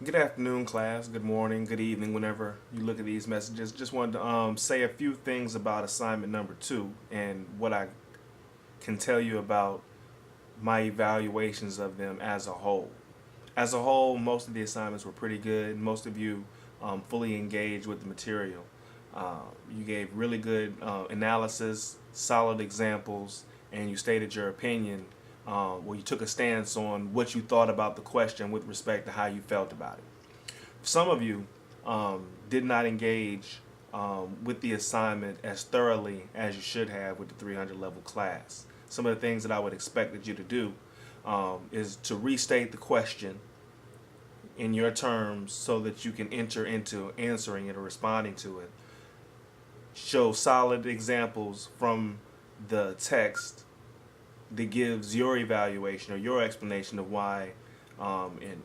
Good afternoon, class. Good morning, good evening, whenever you look at these messages. Just wanted to say a few things about assignment number two and what I can tell you about my evaluations of them as a whole. As a whole, most of the assignments were pretty good. Most of you fully engaged with the material. You gave really good analysis, solid examples, and you stated your opinion. Well, you took a stance on what you thought about the question with respect to how you felt about it. Some of you did not engage with the assignment as thoroughly as you should have with the 300 level class. Some of the things that I would expect you to do is to restate the question in your terms so that you can enter into answering it or responding to it. Show solid examples from the text that gives your evaluation or your explanation of why, and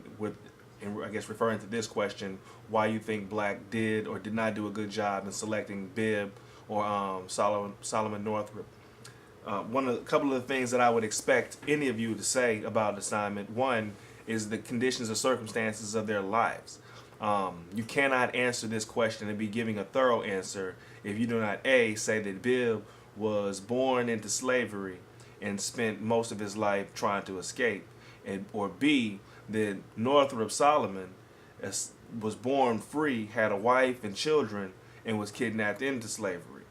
I guess referring to this question, why you think Black did or did not do a good job in selecting Bibb or Solomon Northup. A couple of the things that I would expect any of you to say about assignment one is the conditions or circumstances of their lives. You cannot answer this question and be giving a thorough answer if you do not A, say that Bibb was born into slavery and spent most of his life trying to escape, or B, that Northup Solomon was born free, had a wife and children, and was kidnapped into slavery.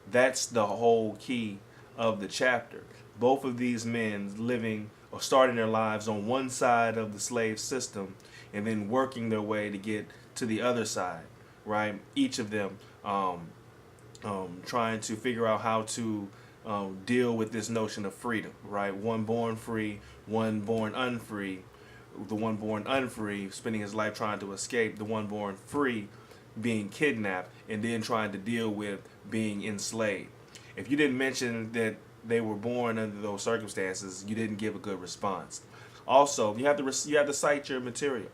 That's the whole key of the chapter. Both of these men living or starting their lives on one side of the slave system and then working their way to get to the other side, right? Each of them trying to figure out how to deal with this notion of freedom, right? One born free, one born unfree. The one born unfree spending his life trying to escape, the one born free being kidnapped, and then trying to deal with being enslaved. If you didn't mention that they were born under those circumstances, you didn't give a good response. Also, you have to cite your material.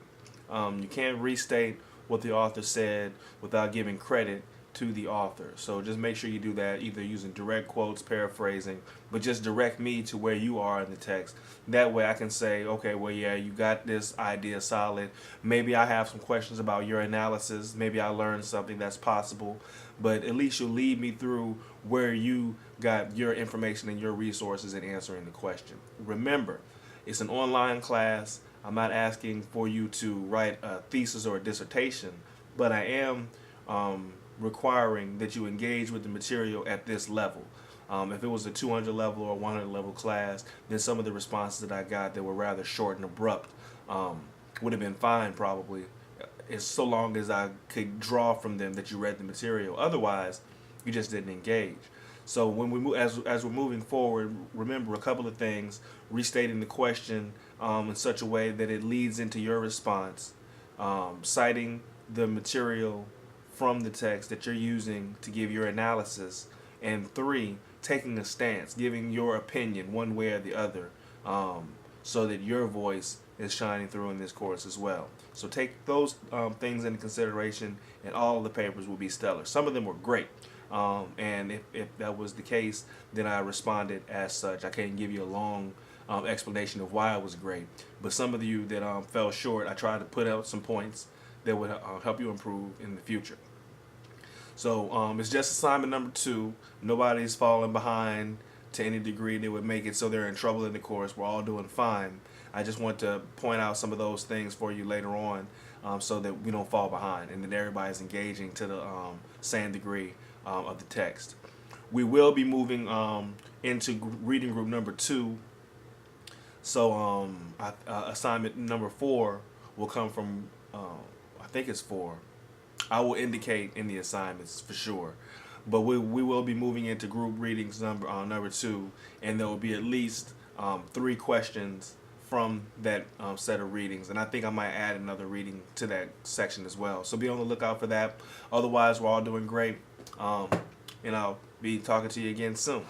You can't restate what the author said without giving credit to the author. So just make sure you do that, either using direct quotes, paraphrasing, but just direct me to where you are in the text. That way I can say, okay, well, yeah, you got this idea solid. Maybe I have some questions about your analysis. Maybe I learned something that's possible, but at least you'll lead me through where you got your information and your resources in answering the question. Remember, it's an online class. I'm not asking for you to write a thesis or a dissertation, but I am requiring that you engage with the material at this level. If it was a 200 level or 100 level class, then some of the responses that I got that were rather short and abrupt would have been fine probably, as so long as I could draw from them that you read the material. Otherwise, you just didn't engage. So when we move, as we're moving forward, remember a couple of things: restating the question in such a way that it leads into your response, citing the material from the text that you're using to give your analysis, and three, taking a stance, giving your opinion one way or the other, so that your voice is shining through in this course as well. So take those things into consideration, and all of the papers will be stellar. Some of them were great, and if that was the case, then I responded as such. I can't give you a long explanation of why it was great, but some of you that fell short, I tried to put out some points that would help you improve in the future. So it's just assignment number two. Nobody's falling behind to any degree that would make it so they're in trouble in the course. We're all doing fine. I just want to point out some of those things for you later on, so that we don't fall behind and that everybody's engaging to the same degree of the text. We will be moving into reading group number two. So assignment number four will come from, I think it's four. I will indicate in the assignments for sure. But we will be moving into group readings number two, and there will be at least 3 questions from that set of readings. And I think I might add another reading to that section as well. So be on the lookout for that. Otherwise, we're all doing great. And I'll be talking to you again soon.